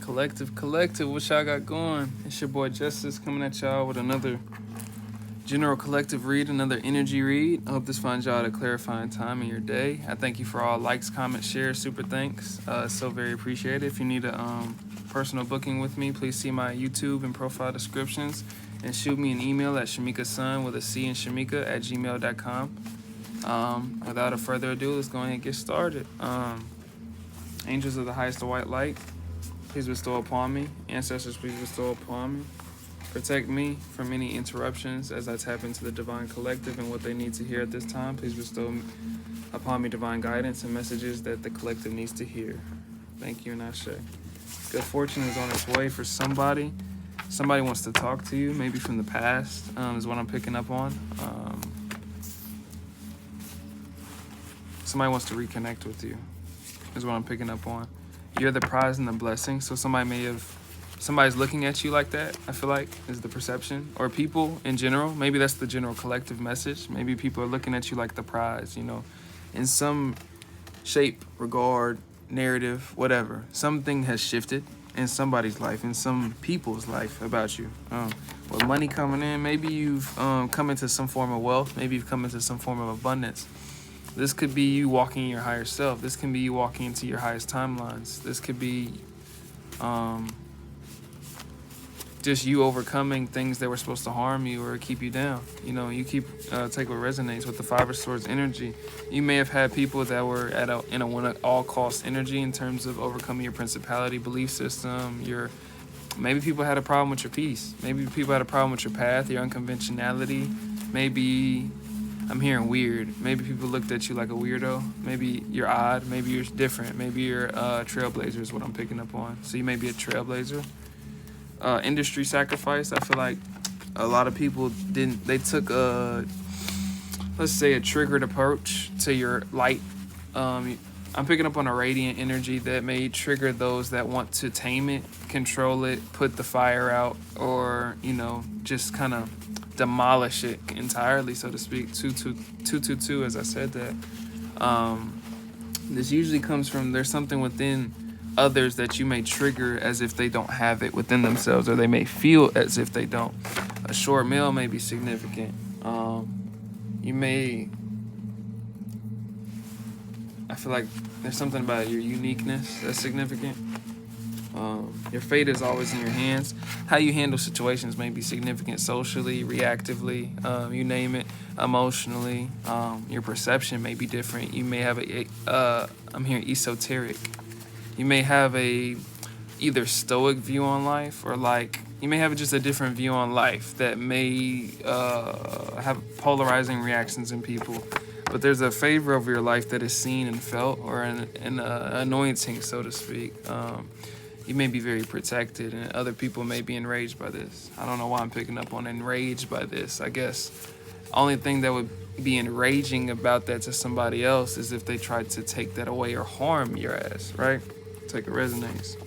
Collective, what y'all got going? It's your boy Justice coming at y'all with another general collective read, another energy read. I hope this finds y'all at a clarifying time in your day. I thank you for all likes, comments, shares, super thanks. It's so very appreciated. If you need a personal booking with me, please see my YouTube and profile descriptions and shoot me an email at shamikasun with a C in Shamika at gmail.com. Without a further ado, let's go ahead and get started. Angels of the highest of white light, please bestow upon me. Ancestors, please bestow upon me. Protect me from any interruptions as I tap into the divine collective and what they need to hear at this time. Please bestow upon me divine guidance and messages that the collective needs to hear. Thank you, and Ashe. Good fortune is on its way for somebody. Somebody wants to talk to you, maybe from the past, is what I'm picking up on. Somebody wants to reconnect with you, is what I'm picking up on. You're the prize and the blessing, so somebody's looking at you like that, I feel like, is the perception. Or people in general, maybe that's the general collective message. Maybe people are looking at you like the prize, in some shape, regard, narrative, whatever. Something has shifted in somebody's life, in some people's life about you. With money coming in, maybe you've come into some form of wealth, maybe you've come into some form of abundance. This could be you walking in your higher self. This can be you walking into your highest timelines. This could be just you overcoming things that were supposed to harm you or keep you down. You keep take what resonates with the Five of Swords energy. You may have had people that were in a one at all cost energy in terms of overcoming your principality belief system. Maybe people had a problem with your peace. Maybe people had a problem with your path, your unconventionality. Maybe I'm hearing weird. Maybe people looked at you like a weirdo. Maybe you're odd. Maybe you're different. Maybe you're a trailblazer is what I'm picking up on. So you may be a trailblazer. Industry sacrifice. I feel like a lot of people they took let's say a triggered approach to your light. I'm picking up on a radiant energy that may trigger those that want to tame it, control it, put the fire out, or, just kind of demolish it entirely, so to speak. 222, as I said that. This usually comes from there's something within others that you may trigger as if they don't have it within themselves, or they may feel as if they don't. A short meal may be significant. I feel like there's something about your uniqueness that's significant. Your fate is always in your hands. How you handle situations may be significant socially, reactively, you name it, emotionally. Your perception may be different. You may have I'm hearing esoteric. You may have a either stoic view on life, or you may have just a different view on life that may have polarizing reactions in people. But there's a favor over your life that is seen and felt, or an anointing, so to speak. You may be very protected, and other people may be enraged by this. I don't know why I'm picking up on enraged by this. I guess only thing that would be enraging about that to somebody else is if they tried to take that away or harm your ass, right? Take a resonates.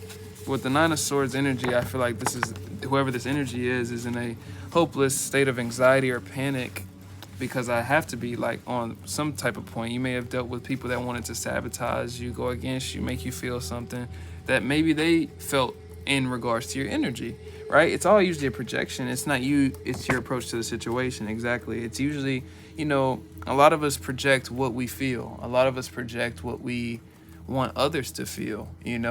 With the Nine of Swords energy, I feel like whoever this energy is in a hopeless state of anxiety or panic, because I have to be on some type of point. You may have dealt with people that wanted to sabotage you, go against you, make you feel something that maybe they felt in regards to your energy, right? It's all usually a projection. It's not you, it's your approach to the situation. Exactly. It's usually, a lot of us project what we feel. A lot of us project what we want others to feel, And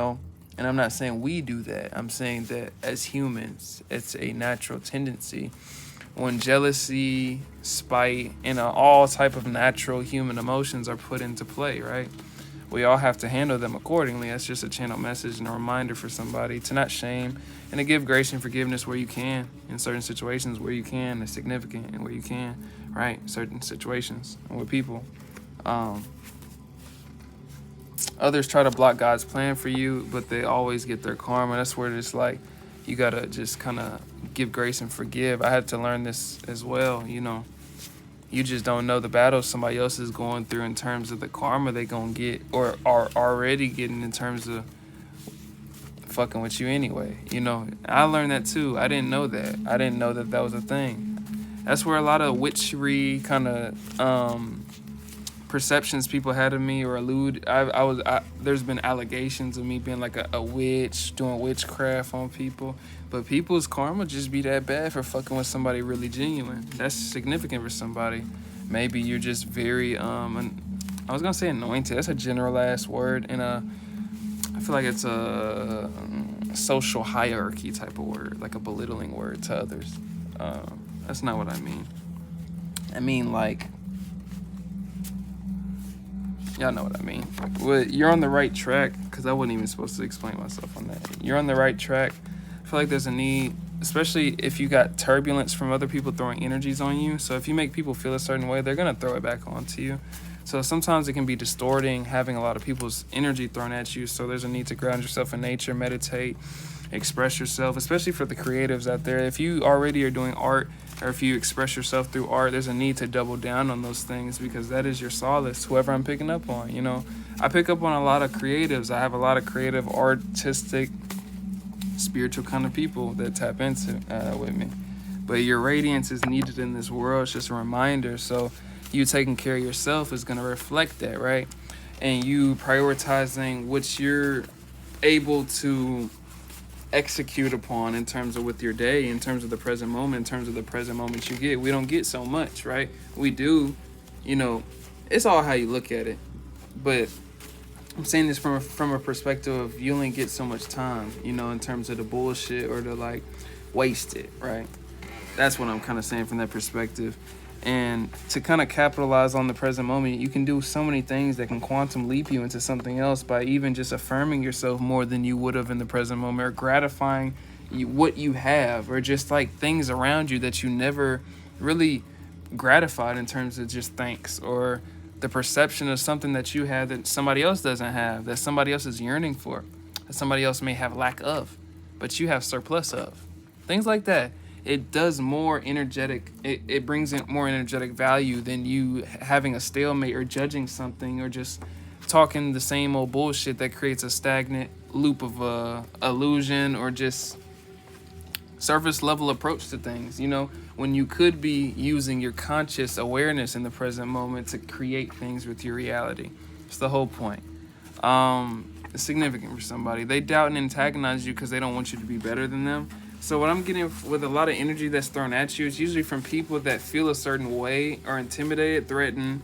I'm not saying we do that. I'm saying that as humans, it's a natural tendency. When jealousy, spite, and all type of natural human emotions are put into play, right? We all have to handle them accordingly. That's just a channel message and a reminder for somebody to not shame and to give grace and forgiveness where you can, in certain situations where you can, it's significant, and where you can, right? Certain situations and with people. Others try to block God's plan for you, but they always get their karma. That's where it's you gotta just kind of give grace and forgive. I had to learn this as well, You just don't know the battles somebody else is going through in terms of the karma they gonna get, or are already getting in terms of fucking with you anyway. I learned that too. I didn't know that. I didn't know that was a thing. That's where a lot of witchery kind of perceptions people had of me or there's been allegations of me being like a witch, doing witchcraft on people. But people's karma just be that bad for fucking with somebody really genuine. That's significant for somebody. Maybe you're just very I was gonna say anointed. That's a general ass word, and I feel like it's a social hierarchy type of word, like a belittling word to others. That's not what I mean. I mean, like, y'all know what I mean. Well, you're on the right track, because I wasn't even supposed to explain myself on that. You're on the right track. I feel like there's a need, especially if you got turbulence from other people throwing energies on you. So if you make people feel a certain way, they're going to throw it back onto you. So sometimes it can be distorting, having a lot of people's energy thrown at you. So there's a need to ground yourself in nature, meditate, express yourself, especially for the creatives out there. If you already are doing art, or if you express yourself through art, there's a need to double down on those things, because that is your solace, whoever I'm picking up on. You know, I pick up on a lot of creatives. I have a lot of creative, artistic, spiritual kind of people that tap into with me. But your radiance is needed in this world. It's just a reminder. So you taking care of yourself is going to reflect that, right? And you prioritizing what you're able to execute upon in terms of with your day, in terms of the present moment, in terms of the present moment you get. We don't get so much, right? We do, you know, it's all how you look at it. But I'm saying this from a perspective of you only get so much time, you know, in terms of the bullshit or the like waste it, right? That's what I'm kind of saying from that perspective. And to kind of capitalize on the present moment, you can do so many things that can quantum leap you into something else by even just affirming yourself more than you would have in the present moment, or gratifying what you have, or just like things around you that you never really gratified in terms of just thanks, or the perception of something that you have that somebody else doesn't have, that somebody else is yearning for, that somebody else may have lack of, but you have surplus of. Things like that. It does more energetic, it brings in more energetic value than you having a stalemate or judging something or just talking the same old bullshit that creates a stagnant loop of illusion or just surface level approach to things, you know, when you could be using your conscious awareness in the present moment to create things with your reality. It's the whole point. It's significant for somebody. They doubt and antagonize you because they don't want you to be better than them. So what I'm getting with a lot of energy that's thrown at you is usually from people that feel a certain way, or intimidated, threatened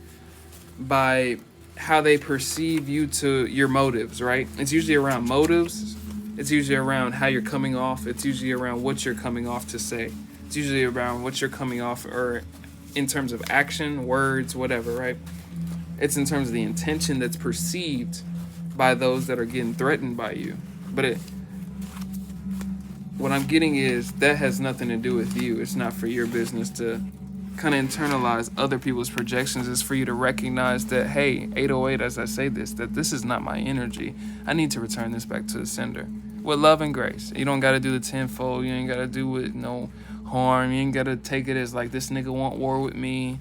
by how they perceive you to your motives, right? It's usually around motives. It's usually around how you're coming off. It's usually around what you're coming off to say. It's usually around what you're coming off, or in terms of action, words, whatever, right? It's in terms of the intention that's perceived by those that are getting threatened by you. But what I'm getting is that has nothing to do with you. It's not for your business to kind of internalize other people's projections. It's for you to recognize that, hey, 808, as I say this, that this is not my energy. I need to return this back to the sender with love and grace. You don't got to do the tenfold. You ain't got to do it no harm. You ain't got to take it as like, this nigga want war with me.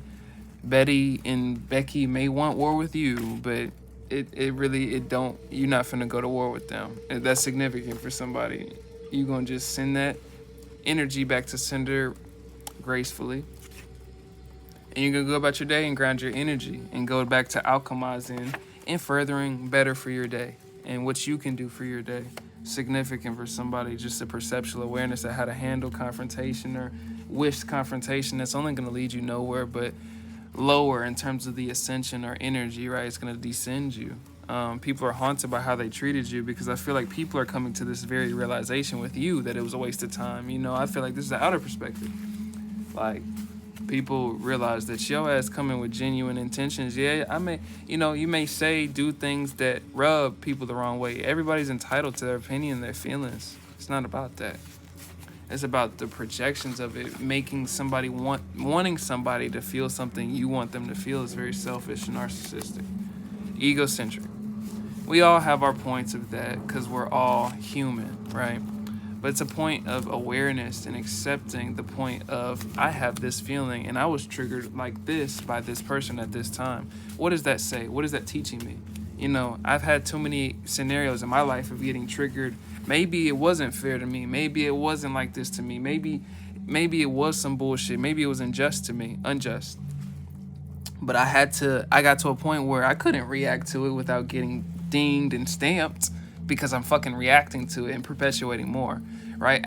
Betty and Becky may want war with you, but it don't, you're not finna go to war with them. That's significant for somebody. You're going to just send that energy back to sender gracefully. And you're going to go about your day and ground your energy and go back to alchemizing and furthering better for your day and what you can do for your day. Significant for somebody, just a perceptual awareness of how to handle confrontation or wished confrontation that's only going to lead you nowhere but lower in terms of the ascension or energy, right? It's going to descend you. People are haunted by how they treated you, because I feel like people are coming to this very realization with you that it was a waste of time. You know, I feel like this is the outer perspective. Like, people realize that your ass coming with genuine intentions. Yeah, I may, you know, you may say, do things that rub people the wrong way. Everybody's entitled to their opinion, their feelings. It's not about that. It's about the projections of it, making somebody wanting somebody to feel something you want them to feel is very selfish and narcissistic, egocentric. We all have our points of that because we're all human, right? But it's a point of awareness and accepting the point of, I have this feeling and I was triggered like this by this person at this time. What does that say? What is that teaching me? You know, I've had too many scenarios in my life of getting triggered. Maybe it wasn't fair to me. Maybe it wasn't like this to me. Maybe it was some bullshit. Maybe it was unjust to me. Unjust. But I got to a point where I couldn't react to it without getting dinged and stamped because I'm fucking reacting to it and perpetuating more, right?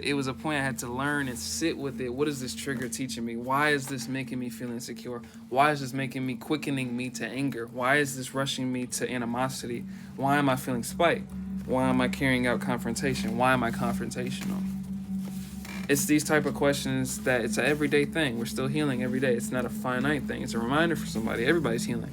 It was a point I had to learn and sit with it. What is this trigger teaching me? Why is this making me feel insecure? Why is this quickening me to anger? Why is this rushing me to animosity? Why am I feeling spite? Why am I carrying out confrontation? Why am I confrontational? It's these type of questions that it's an everyday thing. We're still healing every day. It's not a finite thing. It's a reminder for somebody. Everybody's healing.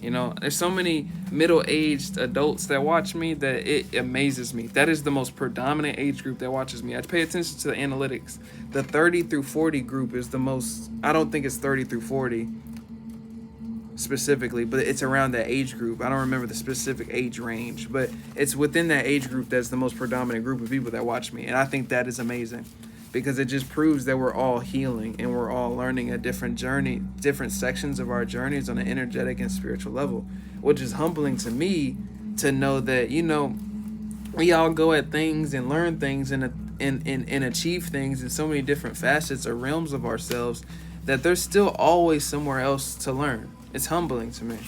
There's so many middle-aged adults that watch me that it amazes me. That is the most predominant age group that watches me. I pay attention to the analytics. The 30 through 40 group is the most, I don't think it's 30 through 40 specifically, but it's around that age group. I don't remember the specific age range, but it's within that age group that's the most predominant group of people that watch me. And I think that is amazing because it just proves that we're all healing and we're all learning a different journey, different sections of our journeys on an energetic and spiritual level, which is humbling to me to know that, we all go at things and learn things and achieve things in so many different facets or realms of ourselves that there's still always somewhere else to learn. It's humbling to me.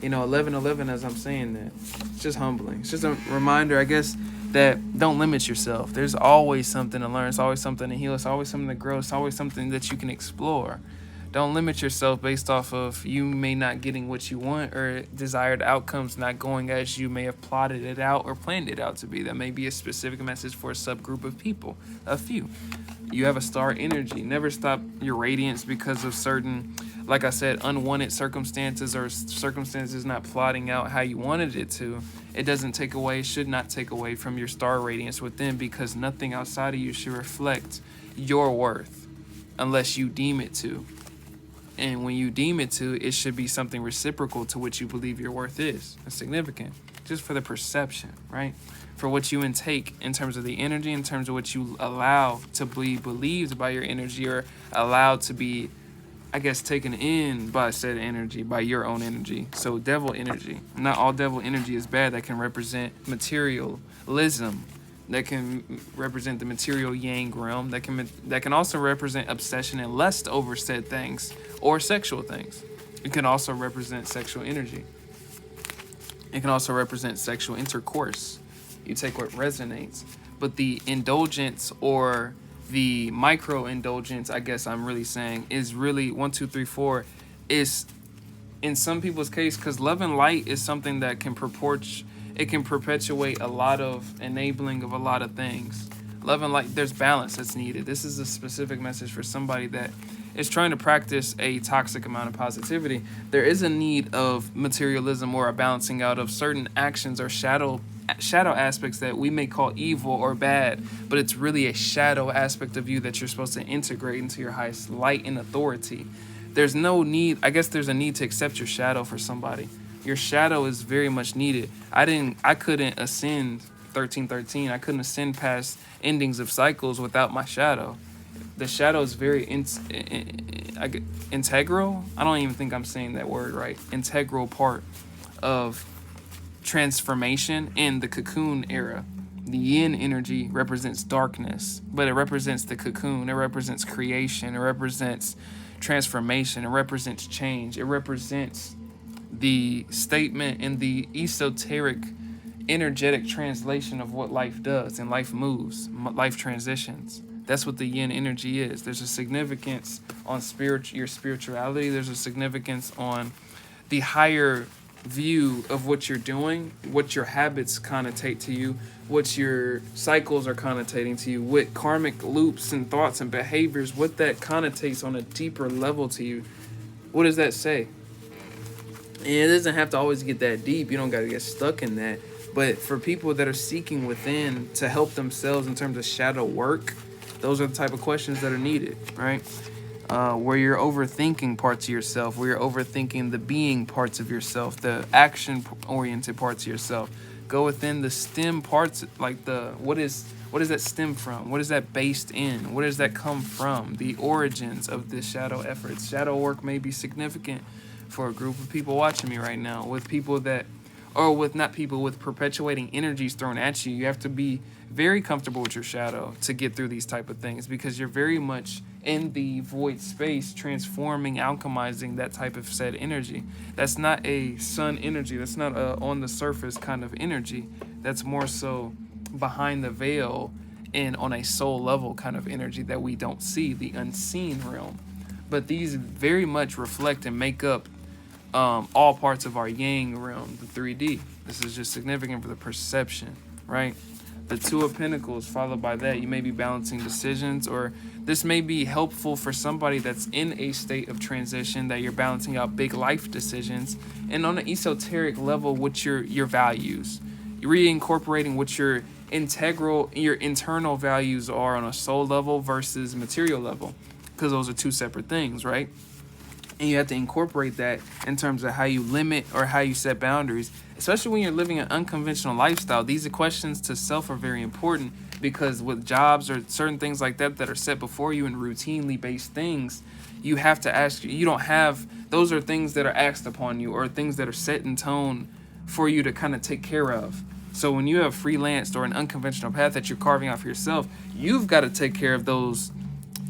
11:11 as I'm saying that. It's just humbling. It's just a reminder, I guess, that don't limit yourself. There's always something to learn. It's always something to heal. It's always something to grow. It's always something that you can explore. Don't limit yourself based off of you may not getting what you want or desired outcomes not going as you may have plotted it out or planned it out to be. That may be a specific message for a subgroup of people, a few. You have a star energy. Never stop your radiance because of certain, like I said, unwanted circumstances or circumstances not plotting out how you wanted it to. It doesn't take away, should not take away from your star radiance within, because nothing outside of you should reflect your worth unless you deem it to. And when you deem it to, it should be something reciprocal to what you believe your worth is. It's significant. Just for the perception, right? For what you intake in terms of the energy, in terms of what you allow to be believed by your energy or allowed to be, I guess, taken in by said energy, by your own energy. So devil energy. Not all devil energy is bad. That can represent materialism. That can represent the material yang realm. That can also represent obsession and lust over said things or sexual things. It can also represent sexual energy. It can also represent sexual intercourse. You take what resonates. But the indulgence or the micro-indulgence, I guess I'm really saying, is really 1, 2, 3, 4 is in some people's case, because love and light is something that can perpetuate a lot of enabling of a lot of things. Love and light, there's balance that's needed. This is a specific message for somebody that is trying to practice a toxic amount of positivity. There is a need of materialism or a balancing out of certain actions or shadow aspects that we may call evil or bad, but it's really a shadow aspect of you that you're supposed to integrate into your highest light and authority. There's no need, I guess there's a need to accept your shadow for somebody. Your shadow is very much needed. I couldn't ascend 1313. I couldn't ascend past endings of cycles without my shadow. The shadow is very integral. I don't even think I'm saying that word right. Integral part of transformation in the cocoon era. The yin energy represents darkness, but it represents the cocoon. It represents creation. It represents transformation. It represents change. It represents the statement and the esoteric energetic translation of what life does and life moves, life transitions. That's what the yin energy is. There's a significance on your spirituality. There's a significance on the higher view of what you're doing, what your habits connotate to you, what your cycles are connotating to you, what karmic loops and thoughts and behaviors, what that connotates on a deeper level to you. What does that say? And it doesn't have to always get that deep. You don't got to get stuck in that. But for people that are seeking within to help themselves in terms of shadow work, those are the type of questions that are needed, right? Where you're overthinking parts of yourself, where you're overthinking the being parts of yourself, the action-oriented parts of yourself. Go within the stem parts, like what does that stem from? What is that based in? Where does that come from? The origins of this shadow efforts. Shadow work may be significant for a group of people watching me right now, with people that or with not people, with perpetuating energies thrown at you. You have to be very comfortable with your shadow to get through these type of things, because you're very much in the void space, transforming, alchemizing that type of said energy. That's not a sun energy. That's not a on the surface kind of energy. That's more so behind the veil and on a soul level kind of energy that we don't see, the unseen realm. But these very much reflect and make up all parts of our yang realm, the 3D. This is just significant for the perception, right? The Two of Pentacles, followed by that, you may be balancing decisions, or this may be helpful for somebody that's in a state of transition, that you're balancing out big life decisions, and on an esoteric level, what your values, you're reincorporating what your internal values are on a soul level versus material level, because those are two separate things, right? And you have to incorporate that in terms of how you limit or how you set boundaries, especially when you're living an unconventional lifestyle. These questions to self are very important, because with jobs or certain things like that that are set before you and routinely based things, you have to ask, you don't have, those are things that are asked upon you, or things that are set in tone for you to kind of take care of. So when you have freelanced or an unconventional path that you're carving out for yourself, you've got to take care of those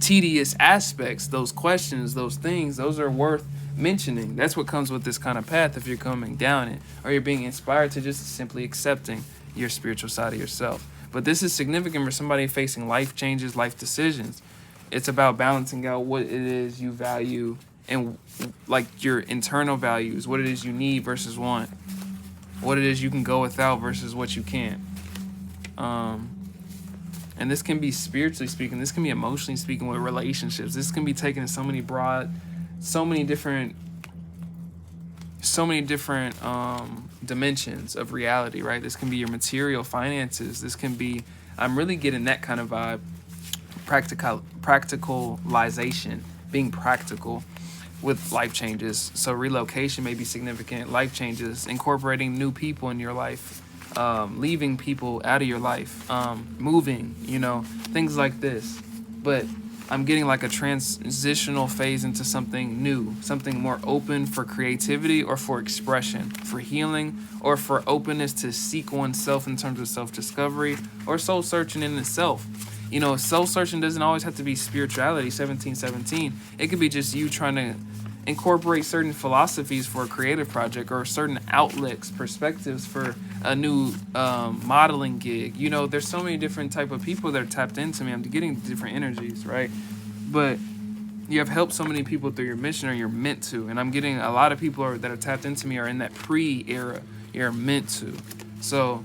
tedious aspects, those questions, those things. Those are worth mentioning. That's what comes with this kind of path if you're coming down it, or you're being inspired to just simply accepting your spiritual side of yourself. But this is significant for somebody facing life changes, life decisions. It's about balancing out what it is you value, and like your internal values, what it is you need versus want, what it is you can go without versus what you can't. And this can be spiritually speaking, this can be emotionally speaking with relationships. This can be taken in so many different dimensions of reality, right? This can be your material finances. This can be, I'm really getting that kind of vibe, practicalization, being practical with life changes. So relocation may be significant, life changes, incorporating new people in your life, leaving people out of your life, moving, things like this. But I'm getting like a transitional phase into something new, something more open for creativity or for expression, for healing, or for openness to seek oneself in terms of self-discovery or soul searching in itself. Soul searching doesn't always have to be spirituality, 1717. It could be just you trying to incorporate certain philosophies for a creative project, or certain outlooks, perspectives for a new modeling gig. There's so many different type of people that are tapped into me. I'm getting different energies, right? But you have helped so many people through your mission, or you're meant to. And I'm getting a lot of people that are tapped into me are in that pre-era. You're meant to. So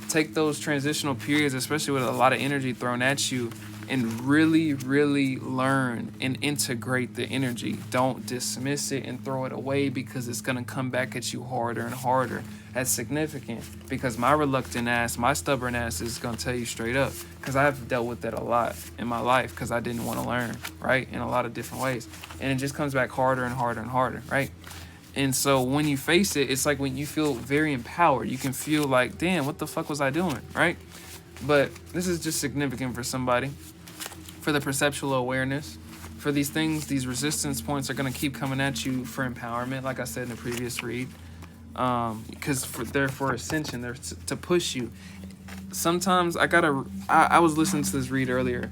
take those transitional periods, especially with a lot of energy thrown at you, and really, really learn and integrate the energy. Don't dismiss it and throw it away, because it's going to come back at you harder and harder. That's significant, because my reluctant ass, my stubborn ass is going to tell you straight up, because I've dealt with that a lot in my life, because I didn't want to learn, right, in a lot of different ways. And it just comes back harder and harder and harder, right? And so when you face it, it's like when you feel very empowered. You can feel like, damn, what the fuck was I doing, right? But this is just significant for somebody, for the perceptual awareness, for these things. These resistance points are going to keep coming at you for empowerment, like I said in the previous read, because they're for ascension. They're to push you. Sometimes I was listening to this read earlier,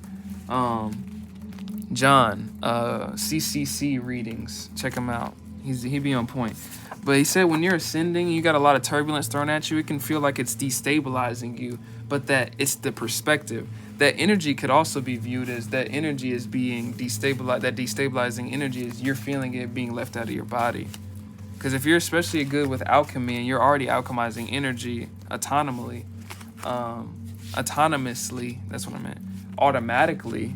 John, CCC readings, check him out. He be on point. But he said when you're ascending, you got a lot of turbulence thrown at you. It can feel like it's destabilizing you, but that it's the perspective. That energy could also be viewed as that energy is being destabilized. That destabilizing energy is you're feeling it being left out of your body. Because if you're especially good with alchemy and you're already alchemizing energy autonomously, that's what I meant, automatically,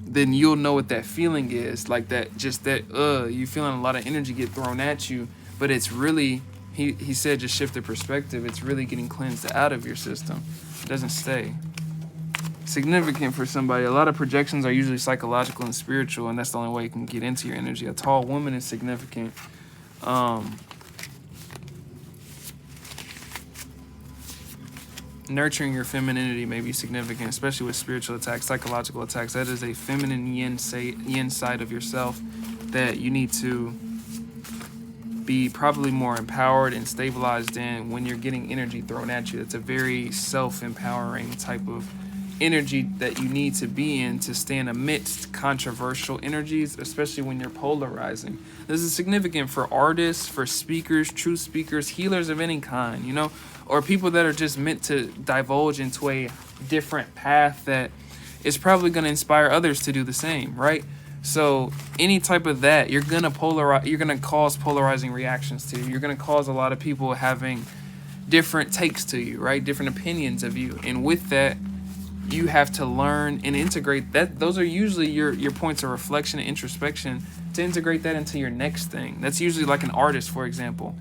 then you'll know what that feeling is. Like that, just that, you feeling a lot of energy get thrown at you, but it's really, he said, just shift the perspective. It's really getting cleansed out of your system. It doesn't stay. Significant for somebody. A lot of projections are usually psychological and spiritual, and that's the only way you can get into your energy. A tall woman is significant. Nurturing your femininity may be significant, especially with spiritual attacks, psychological attacks. That is a feminine yin side of yourself that you need to be probably more empowered and stabilized in when you're getting energy thrown at you. It's a very self-empowering type of energy that you need to be in to stand amidst controversial energies, especially when you're polarizing. This is significant for artists, for speakers, true speakers, healers of any kind, or people that are just meant to divulge into a different path that is probably going to inspire others to do the same, right? So any type of that, you're gonna cause polarizing reactions to you. You're gonna cause a lot of people having different takes to you, right? Different opinions of you. And with that, you have to learn and integrate that. Those are usually your points of reflection and introspection to integrate that into your next thing. That's usually like an artist, for example.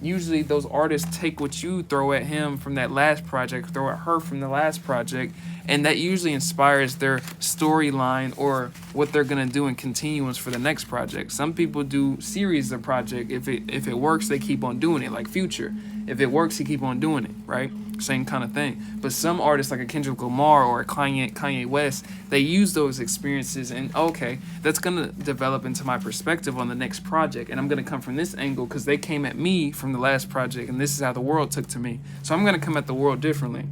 Usually those artists take what you throw at him from that last project, throw at her from the last project, and that usually inspires their storyline or what they're gonna do in continuance for the next project. Some people do series of project. If it works, they keep on doing it, like Future. If it works, he keep on doing it, right? Same kind of thing. But some artists like a Kendrick Lamar or a Kanye West, they use those experiences and okay, that's gonna develop into my perspective on the next project, and I'm gonna come from this angle because they came at me from the last project, and this is how the world took to me. So I'm gonna come at the world differently.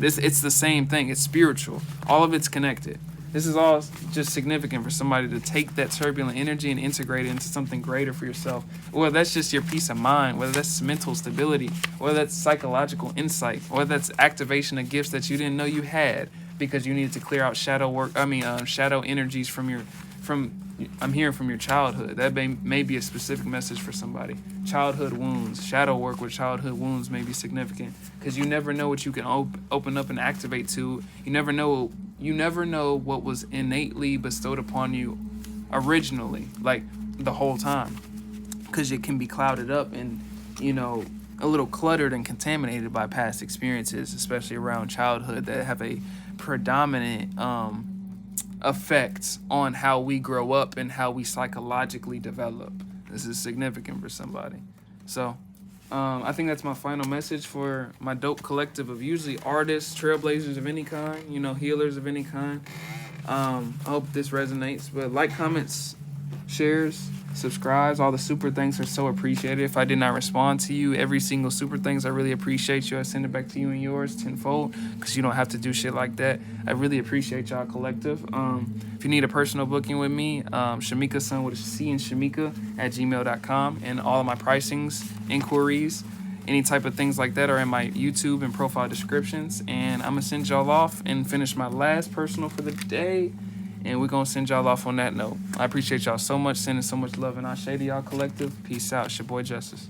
It's the same thing. It's spiritual. All of it's connected. This is all just significant for somebody to take that turbulent energy and integrate it into something greater for yourself. Whether that's just your peace of mind, whether that's mental stability, whether that's psychological insight, whether that's activation of gifts that you didn't know you had because you needed to clear out shadow energies I'm hearing from your childhood. That may be a specific message for somebody. Childhood wounds, shadow work with childhood wounds may be significant because you never know what you can open up and activate to. You never know what was innately bestowed upon you originally, like the whole time, because it can be clouded up and a little cluttered and contaminated by past experiences, especially around childhood, that have a predominant effects on how we grow up and how we psychologically develop. This is significant for somebody. So I think that's my final message for my dope collective of usually artists, trailblazers of any kind, healers of any kind. I hope this resonates. But like, comments, shares, subscribes, all the super thanks are so appreciated. If I did not respond to you, every single super thanks, I really appreciate you. I send it back to you and yours tenfold because you don't have to do shit like that. I really appreciate y'all collective. If you need a personal booking with me, Shamika Son with a C in Shamika at gmail.com, and all of my pricings, inquiries, any type of things like that are in my YouTube and profile descriptions. And I'm gonna send y'all off and finish my last personal for the day. And we're going to send y'all off on that note. I appreciate y'all so much, sending so much love and ashe to y'all collective. Peace out. It's your boy Justice.